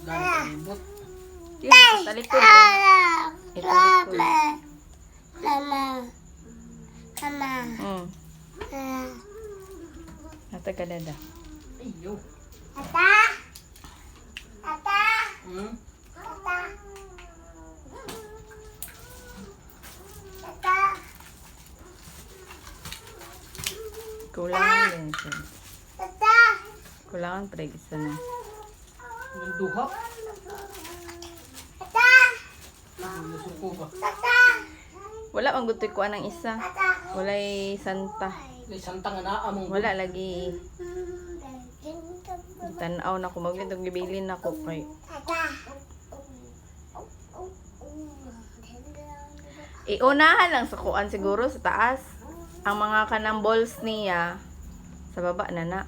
Lalibot. Yun, talikod. Italikod. Hmm. Nata ka dada. Ayo. Hmm? Kulangan din siya. Kulangan pre isa na. Nanduha. Nasuko ba? Wala ang gutoy ko anang isa. Walay santa. May santang na among. Wala lagi. Tanaw na ko magitong gibilin na ko kay. Iunahan lang sa kuan siguro sa taas. Ang mga kanang balls niya sa baba na na.